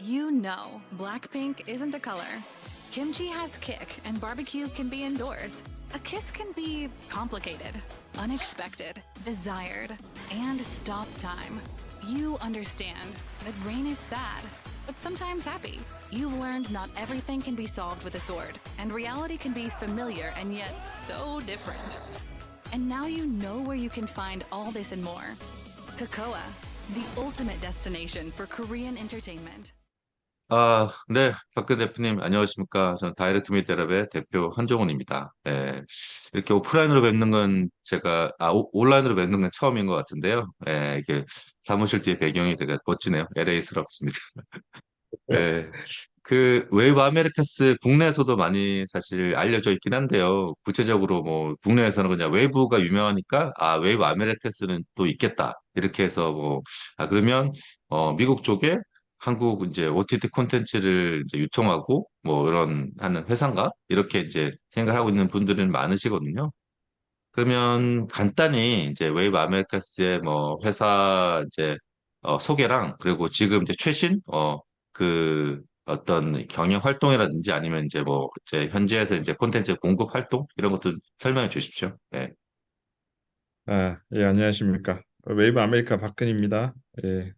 You know, Blackpink isn't a color. Kimchi has kick, and barbecue can be indoors. A kiss can be complicated, unexpected, desired, and stop time. You understand that rain is sad, but sometimes happy. You've learned not everything can be solved with a sword, and reality can be familiar and yet so different. And now you know where you can find all this and more. Kakoa, the ultimate destination for Korean entertainment. 네, 박근 대표님, 안녕하십니까. 저는 다이렉트 미디어랩의 대표 한종훈입니다. 예, 이렇게 오프라인으로 뵙는 건 온라인으로 뵙는 건 처음인 것 같은데요. 예, 이게 사무실 뒤에 배경이 되게 멋지네요. LA스럽습니다. 예, 그 웨이브 아메리카스 국내에서도 많이 사실 알려져 있긴 한데요. 구체적으로 뭐 국내에서는 그냥 웨이브가 유명하니까 웨이브 아메리카스는 또 있겠다. 이렇게 해서 그러면 미국 쪽에 한국 이제 OTT 콘텐츠를 이제 유통하고 뭐 이런 하는 회사인가? 이렇게 이제 생각하고 있는 분들은 많으시거든요. 그러면 간단히 이제 웨이브 아메리카스의 뭐 회사 이제 소개랑 그리고 지금 이제 최신 그 어떤 경영 활동이라든지 아니면 이제 뭐 이제 현지에서 이제 콘텐츠 공급 활동 이런 것들 설명해 주십시오. 네. 예, 안녕하십니까. 웨이브 아메리카 박근입니다. 예,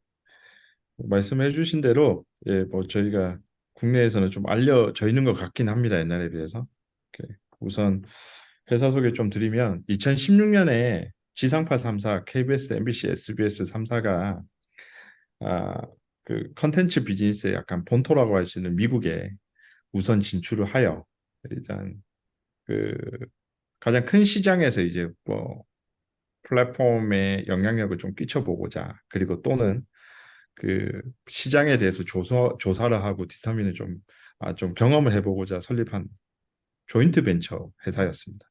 말씀해 주신 대로 뭐 저희가 국내에서는 좀 알려져 있는 것 같긴 합니다. 옛날에 비해서. 우선 회사 소개 좀 드리면 2016년에 지상파 3사 KBS, MBC, SBS 3사가 아, 그 컨텐츠 비즈니스의 약간 본토라고 할 수 있는 미국에 우선 진출을 하여 일단 그 가장 큰 시장에서 이제 뭐 플랫폼에 영향력을 좀 끼쳐보고자 그리고 또는 그 시장에 대해서 조사를 하고 디터민을 좀 경험을 해보고자 설립한 조인트 벤처 회사였습니다.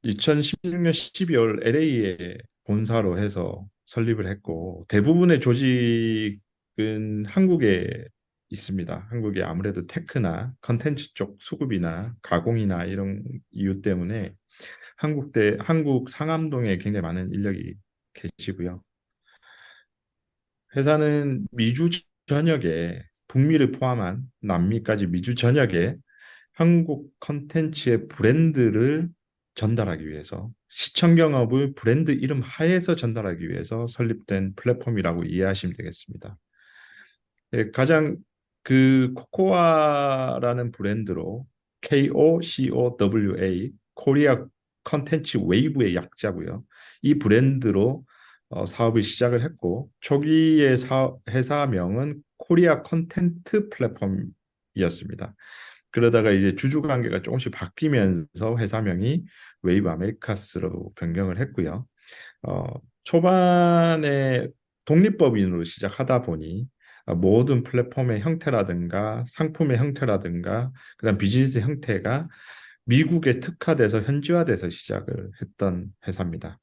2016년 12월 LA에 본사로 해서 설립을 했고 대부분의 조직은 한국에 있습니다. 한국에 아무래도 테크나 컨텐츠 쪽 수급이나 가공이나 이런 이유 때문에 한국 상암동에 굉장히 많은 인력이 계시고요. 회사는 미주 전역에 북미를 포함한 남미까지 미주 전역에 한국 컨텐츠의 브랜드를 전달하기 위해서 시청 경험을 브랜드 이름 하에서 전달하기 위해서 설립된 플랫폼이라고 이해하시면 되겠습니다. 가장 그 코코아라는 브랜드로 KOCOWA 코리아 컨텐츠 웨이브의 약자고요. 이 브랜드로 사업을 시작을 했고 초기의 회사명은 코리아 컨텐트 플랫폼이었습니다. 그러다가 이제 주주 관계가 조금씩 바뀌면서 회사명이 웨이브 아메리카스로 변경을 했고요. 어, 초반에 독립법인으로 시작하다 보니 모든 플랫폼의 형태라든가 상품의 형태라든가 그다음 비즈니스 형태가 미국에 특화돼서 현지화돼서 시작을 했던 회사입니다.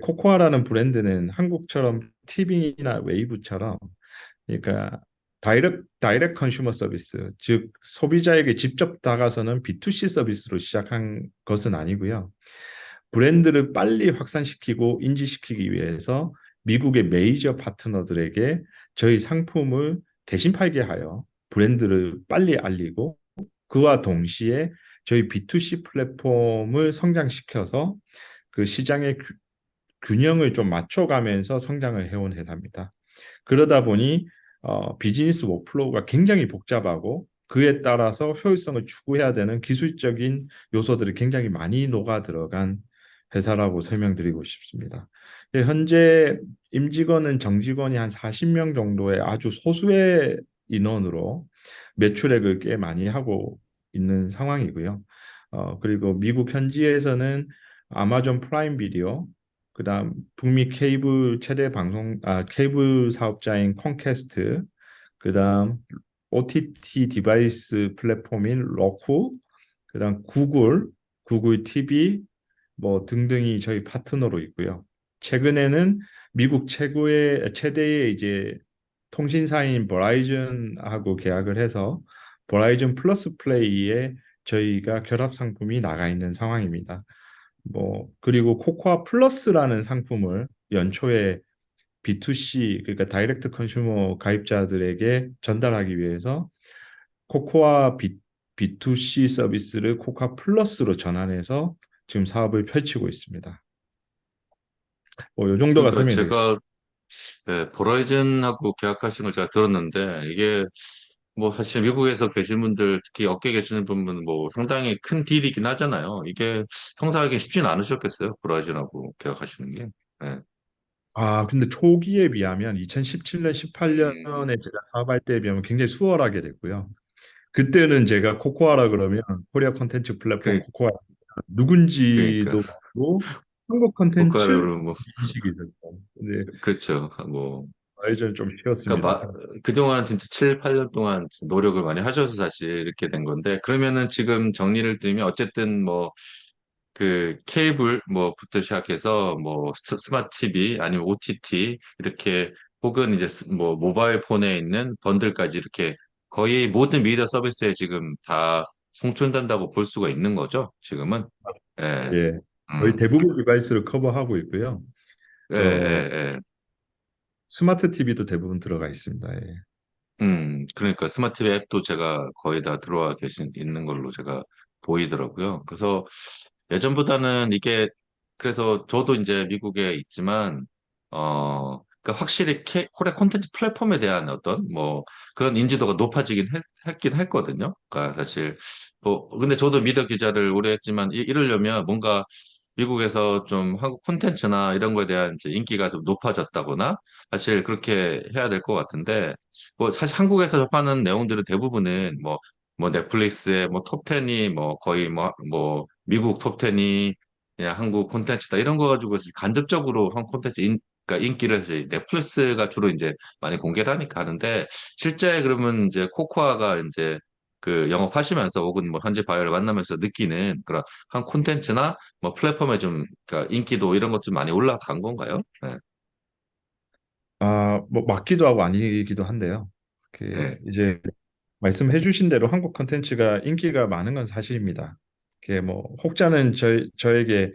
코코아라는 브랜드는 한국처럼 티빙이나 웨이브처럼 그러니까 다이렉트 컨슈머 서비스, 즉 소비자에게 직접 다가서는 B2C 서비스로 시작한 것은 아니고요. 브랜드를 빨리 확산시키고 인지시키기 위해서 미국의 메이저 파트너들에게 저희 상품을 대신 팔게 하여 브랜드를 빨리 알리고 그와 동시에 저희 B2C 플랫폼을 성장시켜서 그 시장의 균형을 좀 맞춰가면서 성장을 해온 회사입니다. 그러다 보니 비즈니스 워크플로우가 굉장히 복잡하고 그에 따라서 효율성을 추구해야 되는 기술적인 요소들이 굉장히 많이 녹아 들어간 회사라고 설명드리고 싶습니다. 현재 임직원은 정직원이 한 40명 정도의 아주 소수의 인원으로 매출액을 꽤 많이 하고 있는 상황이고요. 그리고 미국 현지에서는 아마존 프라임 비디오, 그다음 북미 케이블 최대 케이블 사업자인 콘캐스트, 그다음 OTT 디바이스 플랫폼인 roku, 그다음 구글 TV 뭐 등등이 저희 파트너로 있고요. 최근에는 미국 최대의 이제 통신사인 버라이즌하고 계약을 해서 버라이즌 플러스 플레이에 저희가 결합 상품이 나가 있는 상황입니다. 뭐 그리고 코코아 플러스라는 상품을 연초에 B2C 그러니까 다이렉트 컨슈머 가입자들에게 전달하기 위해서 코코아 B2C 서비스를 코코아 플러스로 전환해서 지금 사업을 펼치고 있습니다. 이 정도가 그러니까 설명이 되겠습니다. 제가 버라이즌하고 계약하신 걸 제가 들었는데 이게 뭐 사실 미국에서 계신 분들 특히 업계 계시는 분은 뭐 상당히 큰 딜이긴 하잖아요. 이게 성사하기 쉽지는 않으셨겠어요. 버라이즌하고 계약하시는 게. 네. 근데 초기에 비하면 2017년, 음, 18년에 제가 사업할 때에 비하면 굉장히 수월하게 됐고요. 그때는 제가 코코아라 그러면 코리아 콘텐츠 플랫폼 그, 코코아 그러니까 누군지도 모르고 한국 콘텐츠 고가를 뭐 인식이 됐죠. 근데 그렇죠. 뭐 예전 좀 그러니까 쉬웠습니다. 그동안 진짜 7, 8년 동안 노력을 많이 하셔서 사실 이렇게 된 건데 그러면은 지금 정리를 드리면 어쨌든 뭐 그 케이블 뭐부터 시작해서 뭐 스마트 TV 아니면 OTT 이렇게 혹은 이제 뭐 모바일 폰에 있는 번들까지 이렇게 거의 모든 미디어 서비스에 지금 다 송출된다고 볼 수가 있는 거죠. 지금은. 예. 예, 거의 음. 대부분 디바이스를 커버하고 있고요. 예, 어, 예, 예. 스마트 TV도 대부분 들어가 있습니다. 예. 그러니까 스마트 TV 앱도 제가 거의 다 들어와 있는 걸로 제가 보이더라고요. 그래서 예전보다는 이게, 그래서 저도 이제 미국에 있지만, 그러니까 확실히 코리아 콘텐츠 플랫폼에 대한 어떤, 뭐, 그런 인지도가 높아지긴 했긴 했거든요. 그러니까 사실, 뭐, 근데 저도 미디어 기자를 오래 했지만, 이러려면 뭔가 미국에서 좀 한국 콘텐츠나 이런 거에 대한 이제 인기가 좀 높아졌다거나, 사실 그렇게 해야 될 것 같은데, 뭐 사실 한국에서 접하는 내용들은 대부분은 뭐 넷플릭스의 뭐 톱10이 뭐 거의 뭐 미국 톱10이 그냥 한국 콘텐츠다 이런 거 가지고 간접적으로 한국 콘텐츠 그러니까 인기를 이제 넷플릭스가 주로 이제 많이 공개를 하니까 하는데 실제 그러면 이제 코코아가 이제 그 영업하시면서 혹은 뭐 현지 바이어를 만나면서 느끼는 그런 한 콘텐츠나 뭐 플랫폼에 좀 그러니까 인기도 이런 것 좀 많이 올라간 건가요? 네. 뭐 맞기도 하고 아니기도 한데요. 네. 이제 말씀해주신 대로 한국 콘텐츠가 인기가 많은 건 사실입니다. 뭐 혹자는 저에게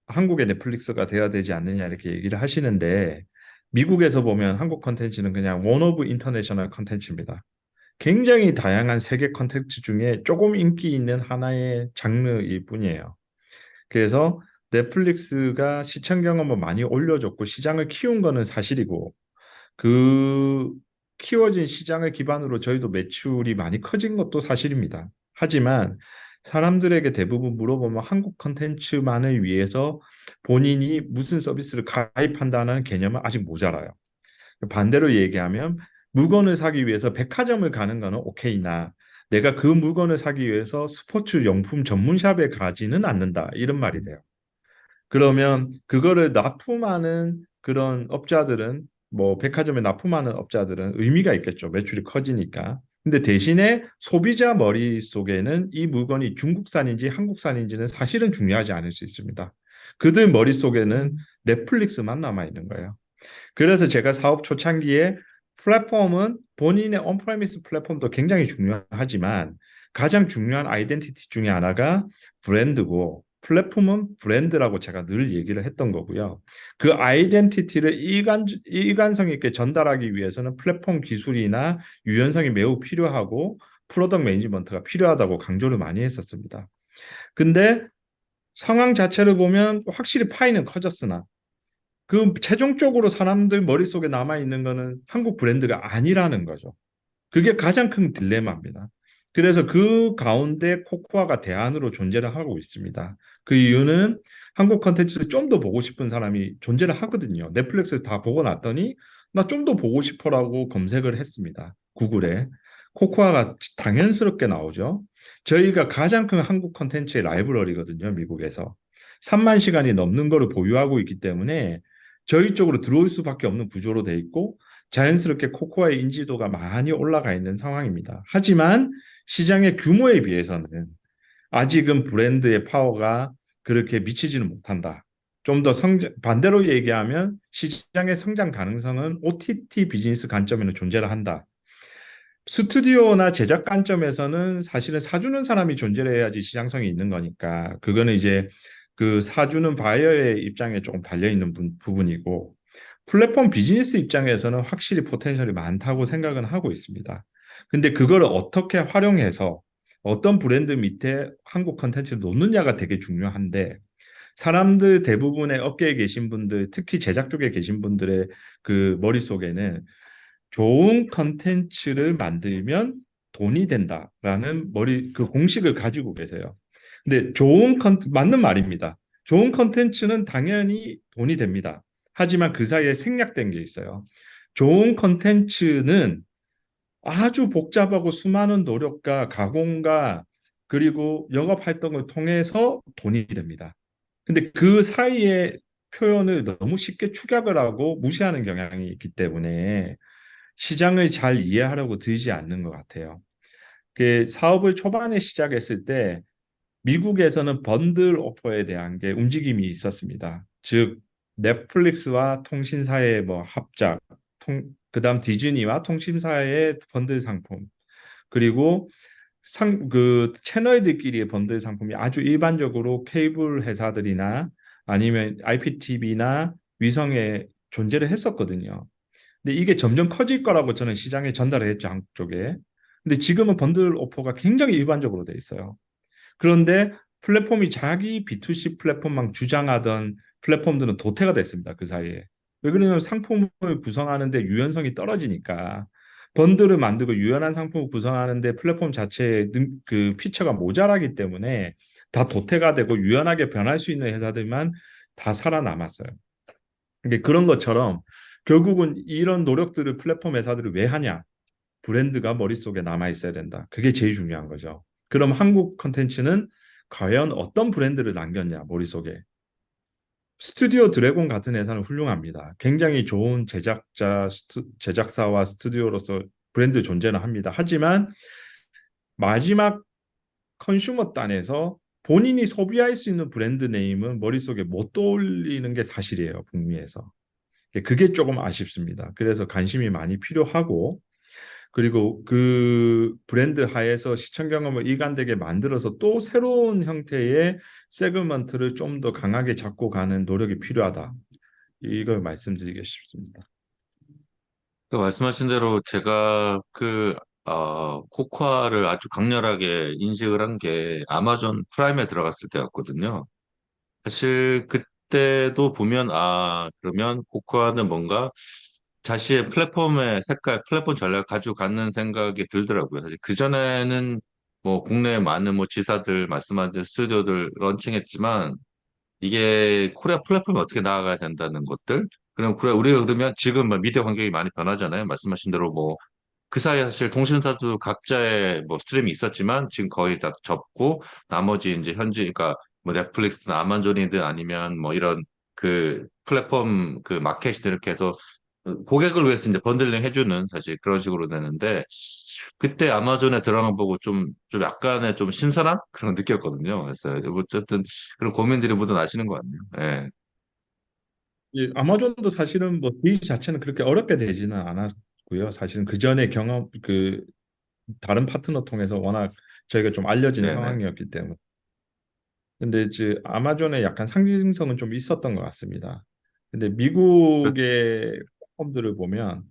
한국의 넷플릭스가 돼야 되지 않느냐 이렇게 얘기를 하시는데 미국에서 보면 한국 콘텐츠는 그냥 원 오브 인터내셔널 콘텐츠입니다. 굉장히 다양한 세계 콘텐츠 중에 조금 인기 있는 하나의 장르일 뿐이에요. 그래서 넷플릭스가 시청 경험을 많이 올려줬고 시장을 키운 거는 사실이고 그 키워진 시장을 기반으로 저희도 매출이 많이 커진 것도 사실입니다. 하지만 사람들에게 대부분 물어보면 한국 컨텐츠만을 위해서 본인이 무슨 서비스를 가입한다는 개념은 아직 모자라요. 반대로 얘기하면 물건을 사기 위해서 백화점을 가는 거는 오케이나 내가 그 물건을 사기 위해서 스포츠 용품 전문샵에 가지는 않는다. 이런 말이 돼요. 그러면 그거를 납품하는 그런 업자들은 뭐 백화점에 납품하는 업자들은 의미가 있겠죠. 매출이 커지니까. 근데 대신에 소비자 머릿속에는 이 물건이 중국산인지 한국산인지는 사실은 중요하지 않을 수 있습니다. 그들 머릿속에는 넷플릭스만 남아 있는 거예요. 그래서 제가 사업 초창기에 플랫폼은 본인의 온프레미스 플랫폼도 굉장히 중요하지만 가장 중요한 아이덴티티 중에 하나가 브랜드고 플랫폼은 브랜드라고 제가 늘 얘기를 했던 거고요. 그 아이덴티티를 일관성 있게 전달하기 위해서는 플랫폼 기술이나 유연성이 매우 필요하고 프로덕트 매니지먼트가 필요하다고 강조를 많이 했었습니다. 근데 상황 자체를 보면 확실히 파이는 커졌으나 그 최종적으로 사람들 머릿속에 남아 있는 거는 한국 브랜드가 아니라는 거죠. 그게 가장 큰 딜레마입니다. 그래서 그 가운데 코코아가 대안으로 존재를 하고 있습니다. 그 이유는 한국 컨텐츠를 좀 더 보고 싶은 사람이 존재를 하거든요. 넷플릭스 다 보고 났더니 나 좀 더 보고 싶어라고 검색을 했습니다. 구글에. 코코아가 당연스럽게 나오죠. 저희가 가장 큰 한국 컨텐츠의 라이브러리거든요. 미국에서. 3만 시간이 넘는 거를 보유하고 있기 때문에 저희 쪽으로 들어올 수밖에 없는 구조로 돼 있고 자연스럽게 코코아의 인지도가 많이 올라가 있는 상황입니다. 하지만 시장의 규모에 비해서는 아직은 브랜드의 파워가 그렇게 미치지는 못한다. 좀 더 반대로 얘기하면 시장의 성장 가능성은 OTT 비즈니스 관점에는 존재를 한다. 스튜디오나 제작 관점에서는 사실은 사주는 사람이 존재를 해야지 시장성이 있는 거니까 그거는 이제 그 사주는 바이어의 입장에 조금 달려 있는 부분이고 플랫폼 비즈니스 입장에서는 확실히 포텐셜이 많다고 생각은 하고 있습니다. 근데 그걸 어떻게 활용해서 어떤 브랜드 밑에 한국 컨텐츠를 놓느냐가 되게 중요한데 사람들 대부분의 업계에 계신 분들, 특히 제작 쪽에 계신 분들의 그 머릿속에는 좋은 컨텐츠를 만들면 돈이 된다라는 그 공식을 가지고 계세요. 근데 맞는 말입니다. 좋은 컨텐츠는 당연히 돈이 됩니다. 하지만 그 사이에 생략된 게 있어요. 좋은 컨텐츠는 아주 복잡하고 수많은 노력과 가공과 그리고 영업 활동을 통해서 돈이 됩니다. 근데 그 사이에 표현을 너무 쉽게 축약을 하고 무시하는 경향이 있기 때문에 시장을 잘 이해하려고 들지 않는 것 같아요. 그 사업을 초반에 시작했을 때 미국에서는 번들 오퍼에 대한 게 움직임이 있었습니다. 즉 넷플릭스와 통신사의 뭐 합작, 그다음 디즈니와 통신사의 번들 상품, 그리고 그 채널들끼리의 번들 상품이 아주 일반적으로 케이블 회사들이나 아니면 IPTV나 위성에 존재를 했었거든요. 근데 이게 점점 커질 거라고 저는 시장에 전달을 했죠, 한국 쪽에. 근데 지금은 번들 오퍼가 굉장히 일반적으로 돼 있어요. 그런데 플랫폼이 자기 B2C 플랫폼만 주장하던 플랫폼들은 도태가 됐습니다. 그 사이에. 왜 그러냐면 상품을 구성하는데 유연성이 떨어지니까 번들을 만들고 유연한 상품을 구성하는데 플랫폼 자체의 그 피처가 모자라기 때문에 다 도태가 되고 유연하게 변할 수 있는 회사들만 다 살아남았어요. 근데 그런 것처럼 결국은 이런 노력들을 플랫폼 회사들이 왜 하냐? 브랜드가 머릿속에 남아 있어야 된다. 그게 제일 중요한 거죠. 그럼 한국 컨텐츠는 과연 어떤 브랜드를 남겼냐, 머릿속에. 스튜디오 드래곤 같은 회사는 훌륭합니다. 굉장히 좋은 제작사와 스튜디오로서 브랜드 존재는 합니다. 하지만 마지막 컨슈머 단에서 본인이 소비할 수 있는 브랜드 네임은 머릿속에 못 떠올리는 게 사실이에요, 북미에서. 그게 조금 아쉽습니다. 그래서 관심이 많이 필요하고, 그리고 그 브랜드 하에서 시청 경험을 일관되게 만들어서 또 새로운 형태의 세그먼트를 좀 더 강하게 잡고 가는 노력이 필요하다. 이걸 말씀드리고 싶습니다. 그 말씀하신 대로 제가 코코아를 아주 강렬하게 인식을 한 게 아마존 프라임에 들어갔을 때였거든요. 사실 그때도 보면, 그러면 코코아는 뭔가 자신의 플랫폼의 색깔, 플랫폼 전략을 가지고 가는 생각이 들더라고요. 사실 그전에는 뭐 국내에 많은 뭐 지사들, 말씀하신 스튜디오들 런칭했지만, 이게 코리아 플랫폼이 어떻게 나아가야 된다는 것들. 그럼 우리가 그러면 지금 뭐 미디어 환경이 많이 변하잖아요. 말씀하신 대로 뭐 그 사이에 사실 통신사도 각자의 뭐 스트림이 있었지만 지금 거의 다 접고 나머지 이제 현지 그러니까 뭐 넷플릭스든 아마존이든 아니면 뭐 이런 그 플랫폼 그 마켓이 이렇게 해서 고객을 위해서 이제 번들링 해주는 사실 그런 식으로 되는데 그때 아마존의 드라마 보고 좀 약간의 좀 신선한 그런 거 느꼈거든요. 그래서 어쨌든 그런 고민들이 모두 나시는 것 같네요. 예. 아마존도 사실은 뭐 딜 자체는 그렇게 어렵게 되지는 않았고요. 사실은 그 전에 경험 그 다른 파트너 통해서 워낙 저희가 좀 알려진 네네. 상황이었기 때문에. 근데 이제 아마존의 약간 상징성은 좀 있었던 것 같습니다. 근데 그- 미국의 플랫폼들을 보면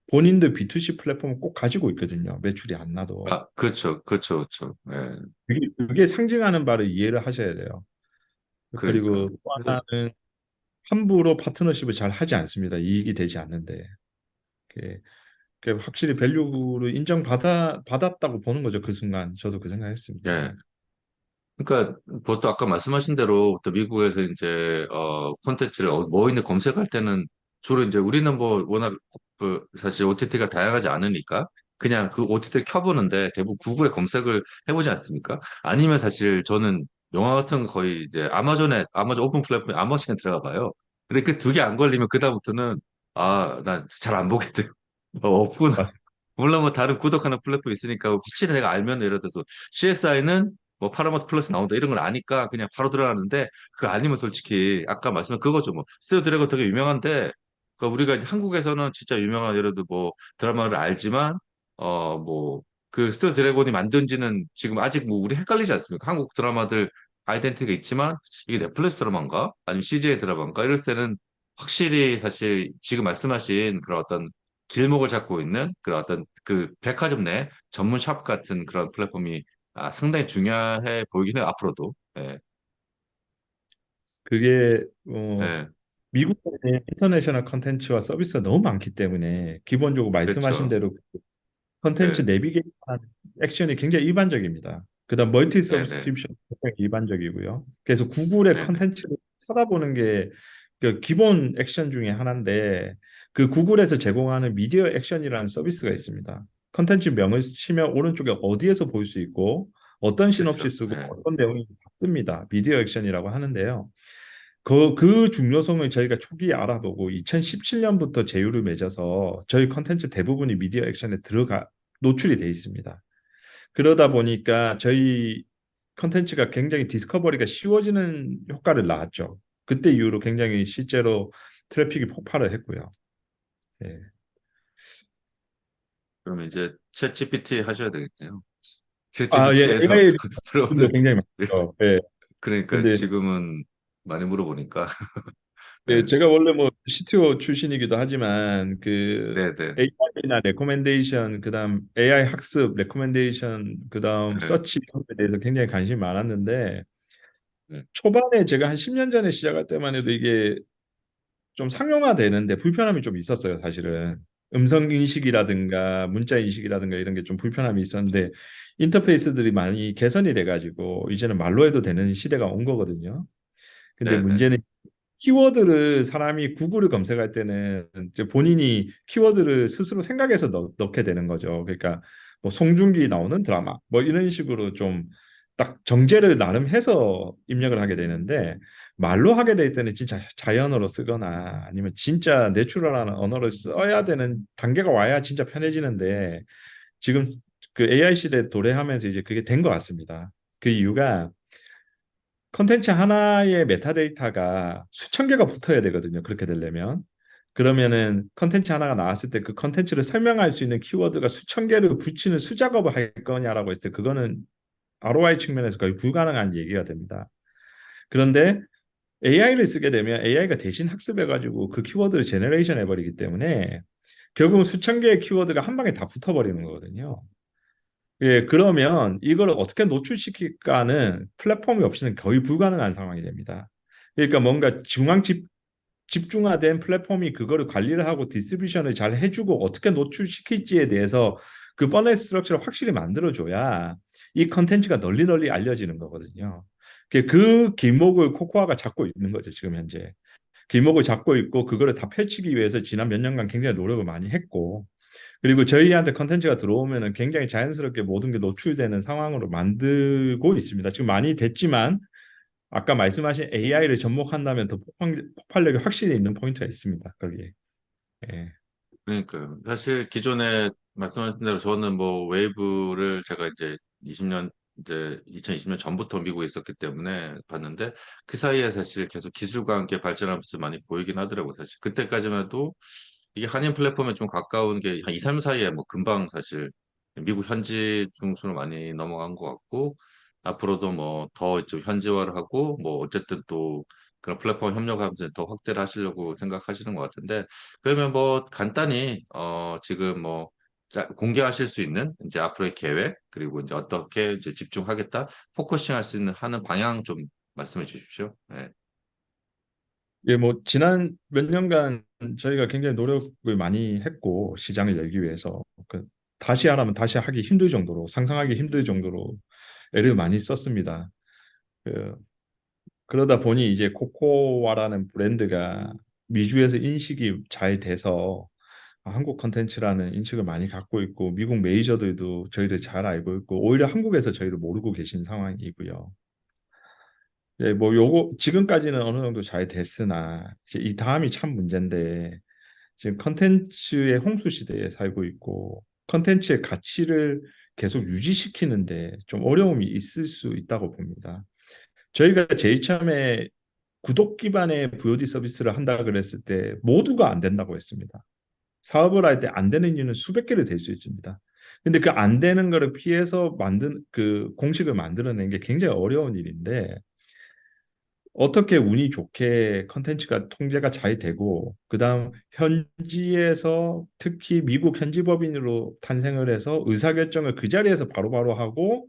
본인들 B2C 플랫폼을 꼭 가지고 있거든요. 매출이 안 나도. 그렇죠. 그렇죠. 그렇죠. 예. 그게 상징하는 바를 이해를 하셔야 돼요. 그러니까. 그리고 또 하나는 함부로 파트너십을 잘 하지 않습니다. 이익이 되지 않는데. 그게, 그게 확실히 밸류를 받았다고 보는 거죠. 그 순간. 저도 그 생각했습니다. 예. 그러니까 보통 아까 말씀하신 대로 또 미국에서 이제 콘텐츠를 뭐 있는 검색할 때는 주로 이제 우리는 뭐 워낙 그 사실 OTT가 다양하지 않으니까 그냥 그 OTT를 켜보는데 대부분 구글에 검색을 해보지 않습니까? 아니면 사실 저는 영화 같은 거 거의 이제 아마존 오픈 플랫폼에 아마존에 들어가 봐요. 근데 그 두 개 안 걸리면 그다음부터는 난 잘 안 보게 돼요. 없구나. 맞- 물론 뭐 다른 구독하는 플랫폼 있으니까 확실히 내가 알면 예를 들어서 CSI는 뭐 파라마운트 플러스 나온다 이런 걸 아니까 그냥 바로 들어가는데 그거 아니면 솔직히 아까 말씀한 그거죠 뭐 스튜디오 드래곤 되게 유명한데 그 우리가 이제 한국에서는 진짜 유명한 예를 들어 뭐 드라마를 알지만 뭐 그 스튜디오 드래곤이 만든 지는 지금 아직 뭐 우리 헷갈리지 않습니까? 한국 드라마들 아이덴티티가 있지만 이게 넷플릭스 드라마인가 아니면 CJ 드라마인가 이럴 때는 확실히 사실 지금 말씀하신 그런 어떤 길목을 잡고 있는 그런 어떤 그 백화점 내 전문 샵 같은 그런 플랫폼이 상당히 중요해 보이긴 해요, 앞으로도. 예, 그게 예, 미국의 인터내셔널 컨텐츠와 서비스가 너무 많기 때문에 기본적으로 말씀하신 그렇죠. 대로 컨텐츠 네, 내비게이션 액션이 굉장히 일반적입니다. 그다음 멀티 네, 네, 서브스크립션 굉장히 일반적이고요. 그래서 구글의 네, 네, 컨텐츠를 찾아보는 게 그 기본 액션 중에 하나인데 그 구글에서 제공하는 미디어 액션이라는 서비스가 있습니다. 컨텐츠 명을 치면 오른쪽에 어디에서 볼 수 있고 어떤 그렇죠. 시놉시스고 예, 어떤 내용이 뜹니다. 미디어 액션이라고 하는데요. 그 중요성을 저희가 초기에 알아보고 2017년부터 제휴를 맺어서 저희 컨텐츠 대부분이 미디어 액션에 노출이 돼 있습니다. 그러다 보니까 저희 컨텐츠가 굉장히 디스커버리가 쉬워지는 효과를 낳았죠. 그때 이후로 굉장히 실제로 트래픽이 폭발을 했고요. 예. 그러면 이제 챗 GPT 하셔야 되겠네요. 챗 예, GPT에서 AI 분도 물어보는, 굉장히 많죠. 예. 그러니까 근데 지금은 많이 물어보니까. 예, 네, 제가 원래 뭐 CTO 출신이기도 하지만 그 네, 네, AI나 레코멘데이션 그다음 AI 학습 레코멘데이션 그다음 네, 서치 이런 에 대해서 굉장히 관심이 많았는데 네, 초반에 제가 한 10년 전에 시작할 때만 해도 이게 좀 상용화되는데 불편함이 좀 있었어요, 사실은. 음성 인식이라든가 문자 인식이라든가 이런 게 좀 불편함이 있었는데 인터페이스들이 많이 개선이 돼가지고 이제는 말로 해도 되는 시대가 온 거거든요. 근데 네, 네. 문제는 키워드를 사람이 구글을 검색할 때는 이제 본인이 키워드를 스스로 생각해서 넣게 되는 거죠. 그러니까 뭐 송중기 나오는 드라마 뭐 이런 식으로 좀 딱 정제를 나름 해서 입력을 하게 되는데 말로 하게 될 때는 진짜 자연어로 쓰거나 아니면 진짜 내추럴한 언어를 써야 되는 단계가 와야 진짜 편해지는데 지금 그 AI 시대 도래하면서 이제 그게 된 것 같습니다. 그 이유가 컨텐츠 하나의 메타데이터가 수천 개가 붙어야 되거든요. 그렇게 되려면. 그러면은 컨텐츠 하나가 나왔을 때 그 컨텐츠를 설명할 수 있는 키워드가 수천 개를 붙이는 수작업을 할 거냐라고 했을 때 그거는 ROI 측면에서 거의 불가능한 얘기가 됩니다. 그런데 AI를 쓰게 되면 AI가 대신 학습해가지고 그 키워드를 제너레이션 해버리기 때문에 결국은 수천 개의 키워드가 한 방에 다 붙어버리는 거거든요. 예, 그러면 이걸 어떻게 노출시킬까는 플랫폼이 없이는 거의 불가능한 상황이 됩니다. 그러니까 뭔가 집중화된 플랫폼이 그거를 관리를 하고 디스트리뷰션을 잘 해주고 어떻게 노출시킬지에 대해서 그 퍼널 스트럭처를 확실히 만들어줘야 이 컨텐츠가 널리 널리 알려지는 거거든요. 그 길목을 코코아가 잡고 있는 거죠, 지금 현재. 길목을 잡고 있고 그거를 다 펼치기 위해서 지난 몇 년간 굉장히 노력을 많이 했고 그리고 저희한테 컨텐츠가 들어오면은 굉장히 자연스럽게 모든 게 노출되는 상황으로 만들고 있습니다. 지금 많이 됐지만 아까 말씀하신 AI를 접목한다면 더 폭발력이 확실히 있는 포인트가 있습니다. 거기에. 예. 그러니까요. 사실 기존에 말씀하신 대로 저는 뭐 웨이브를 제가 이제 20년 이제 2020년 전부터 미국에 있었기 때문에 봤는데 그 사이에 사실 계속 기술과 함께 발전하면서 많이 보이긴 하더라고요. 사실 그때까지만 해도 이게 한인 플랫폼에 좀 가까운 게 한 2, 3 사이에 뭐 금방 사실 미국 현지 중심으로 많이 넘어간 것 같고 앞으로도 뭐 더 좀 현지화를 하고 뭐 어쨌든 또 그런 플랫폼 협력하면서 더 확대를 하시려고 생각하시는 것 같은데 그러면 뭐 간단히 지금 뭐 공개하실 수 있는 이제 앞으로의 계획 그리고 이제 어떻게 이제 집중하겠다 포커싱 할 수 있는 하는 방향 좀 말씀해 주십시오. 네. 예, 뭐 지난 몇 년간 저희가 굉장히 노력을 많이 했고 시장을 열기 위해서 다시 하라면 다시 하기 힘들 정도로 상상하기 힘들 정도로 애를 많이 썼습니다. 그, 그러다 보니 이제 코코아라는 브랜드가 미주에서 인식이 잘 돼서 한국 컨텐츠라는 인식을 많이 갖고 있고 미국 메이저들도 저희를 잘 알고 있고 오히려 한국에서 저희를 모르고 계신 상황이고요. 예, 뭐 요거 지금까지는 어느 정도 잘 됐으나 이제 이 다음이 참 문제인데 지금 컨텐츠의 홍수 시대에 살고 있고 컨텐츠의 가치를 계속 유지시키는데 좀 어려움이 있을 수 있다고 봅니다. 저희가 제일 처음에 구독 기반의 VOD 서비스를 한다 그랬을 때 모두가 안 된다고 했습니다. 사업을 할 때 안 되는 이유는 수백 개를 될 수 있습니다. 근데 그 안 되는 거를 피해서 만든 그 공식을 만들어낸 게 굉장히 어려운 일인데 어떻게 운이 좋게 컨텐츠가 통제가 잘 되고, 그다음 현지에서 특히 미국 현지 법인으로 탄생을 해서 의사결정을 그 자리에서 바로바로 하고,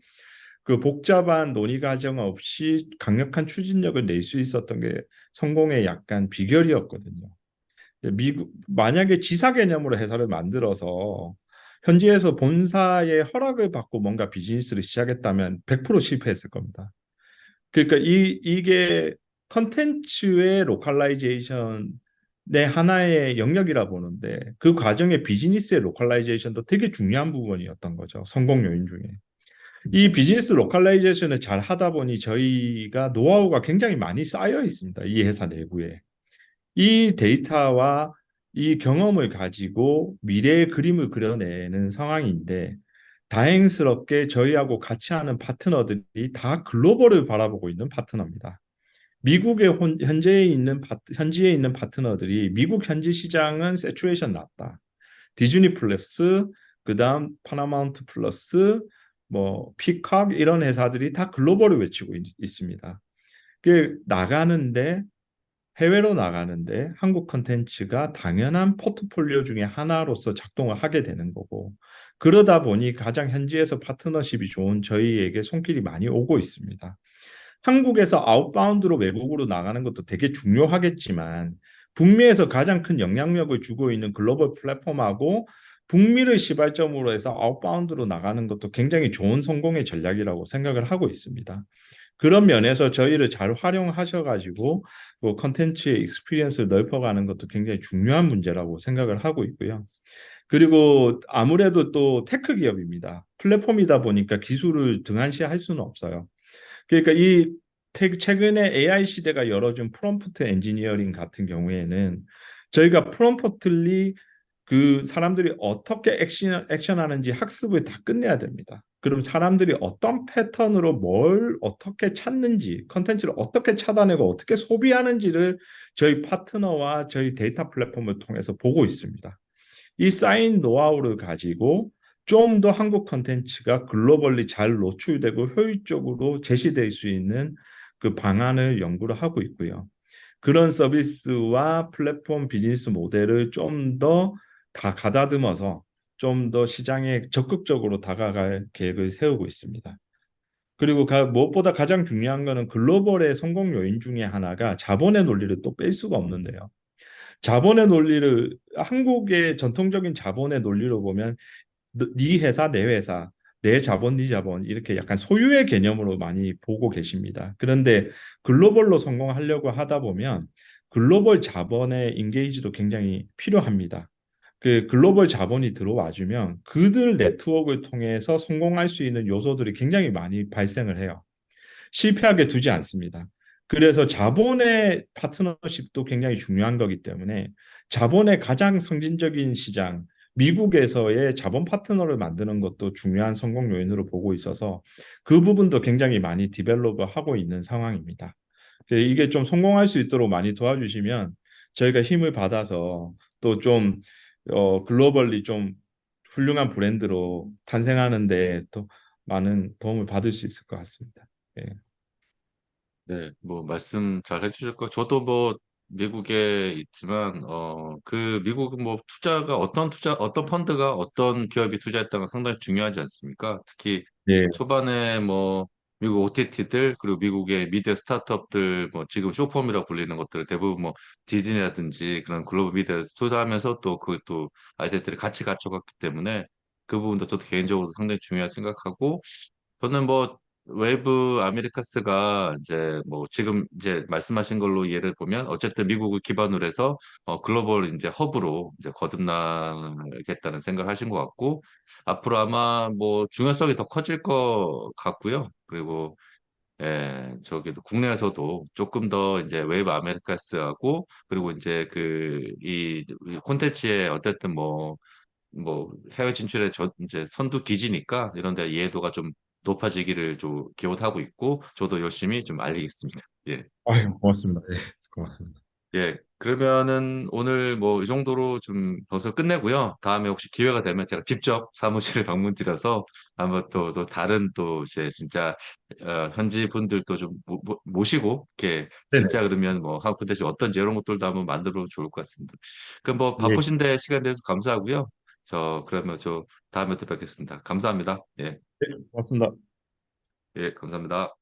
그 복잡한 논의 과정 없이 강력한 추진력을 낼 수 있었던 게 성공의 약간 비결이었거든요. 미국 만약에 지사 개념으로 회사를 만들어서 현지에서 본사의 허락을 받고 뭔가 비즈니스를 시작했다면 100% 실패했을 겁니다. 그러니까 이게 컨텐츠의 로컬라이제이션의 하나의 영역이라 보는데, 그 과정의 비즈니스의 로컬라이제이션도 되게 중요한 부분이었던 거죠. 성공 요인 중에. 이 비즈니스 로컬라이제이션을 잘 하다 보니 저희가 노하우가 굉장히 많이 쌓여 있습니다. 이 회사 내부에. 이 데이터와 이 경험을 가지고 미래의 그림을 그려내는 상황인데, 다행스럽게 저희하고 같이 하는 파트너들이 다 글로벌을 바라보고 있는 파트너입니다. 미국의 현지에 있는 파트너들이 미국 현지 시장은 세츄레이션 낮다. 디즈니 플러스, 그다음 파라마운트 플러스, 뭐 피콕 이런 회사들이 다 글로벌을 외치고 있습니다. 그 나가는데 해외로 나가는데 한국 컨텐츠가 당연한 포트폴리오 중에 하나로서 작동을 하게 되는 거고, 그러다 보니 가장 현지에서 파트너십이 좋은 저희에게 손길이 많이 오고 있습니다. 한국에서 아웃바운드로 외국으로 나가는 것도 되게 중요하겠지만, 북미에서 가장 큰 영향력을 주고 있는 글로벌 플랫폼하고 북미를 시발점으로 해서 아웃바운드로 나가는 것도 굉장히 좋은 성공의 전략이라고 생각을 하고 있습니다. 그런 면에서 저희를 잘 활용하셔가지고 그 컨텐츠의 익스피리언스를 넓혀가는 것도 굉장히 중요한 문제라고 생각을 하고 있고요. 그리고 아무래도 또 테크 기업입니다. 플랫폼이다 보니까 기술을 등한시할 수는 없어요. 그러니까 최근에 AI 시대가 열어준 프롬프트 엔지니어링 같은 경우에는 저희가 프롬프트리 그 사람들이 어떻게 액션하는지 학습을 다 끝내야 됩니다. 그럼 사람들이 어떤 패턴으로 뭘 어떻게 찾는지, 컨텐츠를 어떻게 찾아내고 어떻게 소비하는지를 저희 파트너와 저희 데이터 플랫폼을 통해서 보고 있습니다. 이 쌓인 노하우를 가지고 좀 더 한국 컨텐츠가 글로벌리 잘 노출되고 효율적으로 제시될 수 있는 그 방안을 연구를 하고 있고요. 그런 서비스와 플랫폼 비즈니스 모델을 좀 더 다 가다듬어서 좀 더 시장에 적극적으로 다가갈 계획을 세우고 있습니다. 그리고 무엇보다 가장 중요한 거는 글로벌의 성공 요인 중에 하나가 자본의 논리를 또 뺄 수가 없는데요. 자본의 논리를 한국의 전통적인 자본의 논리로 보면 네 회사, 내 회사, 내 자본, 네 자본 이렇게 약간 소유의 개념으로 많이 보고 계십니다. 그런데 글로벌로 성공하려고 하다 보면 글로벌 자본의 인게이지도 굉장히 필요합니다. 그 글로벌 자본이 들어와주면 그들 네트워크를 통해서 성공할 수 있는 요소들이 굉장히 많이 발생을 해요. 실패하게 두지 않습니다. 그래서 자본의 파트너십도 굉장히 중요한 거기 때문에 자본의 가장 상징적인 시장, 미국에서의 자본 파트너를 만드는 것도 중요한 성공 요인으로 보고 있어서 그 부분도 굉장히 많이 디벨롭하고 있는 상황입니다. 이게 좀 성공할 수 있도록 많이 도와주시면 저희가 힘을 받아서 또 좀 글로벌리 좀 훌륭한 브랜드로 탄생하는데 또 많은 도움을 받을 수 있을 것 같습니다. 예. 네, 뭐 말씀 잘 해주셨고 저도 뭐 미국에 있지만 그 미국은 뭐 투자가 어떤 펀드가 어떤 기업이 투자했다는 건 상당히 중요하지 않습니까? 특히 예. 초반에 뭐 미국 OTT들 그리고 미국의 미디어 스타트업들 뭐 지금 쇼폼이라고 불리는 것들 대부분 뭐 디즈니라든지 그런 글로벌 미디어 투자하면서 또 그 또 아이디어들이 같이 갖춰갔기 때문에 그 부분도 저도 개인적으로 상당히 중요하게 생각하고 저는 뭐 웨이브 아메리카스가 이제 뭐 지금 이제 말씀하신 걸로 예를 보면 어쨌든 미국을 기반으로 해서 글로벌 이제 허브로 이제 거듭나겠다는 생각을 하신 것 같고 앞으로 아마 뭐 중요성이 더 커질 것 같고요. 그리고 저기도 국내에서도 조금 더 이제 웨이브 아메리카스하고 그리고 이제 이 콘텐츠의 어쨌든 뭐 해외 진출의 이제 선두 기지니까 이런 데 이해도가 좀 높아지기를 좀 기원하고 있고 저도 열심히 좀 알리겠습니다. 예. 아유, 고맙습니다. 예, 고맙습니다. 예. 그러면은 오늘 뭐 이 정도로 좀 벌써 끝내고요. 다음에 혹시 기회가 되면 제가 직접 사무실에 방문 드려서 한번 또 다른 또 이제 진짜 현지 분들도 좀 모시고 이렇게 네네. 진짜 그러면 뭐 한국 콘텐츠 어떤지 이런 것들도 한번 만들어 좋을 것 같습니다. 그럼 뭐 예, 바쁘신데 시간 내서 감사하고요. 저 그러면 저 다음에 또 뵙겠습니다. 감사합니다. 예, 네, 고맙습니다. 예, 감사합니다.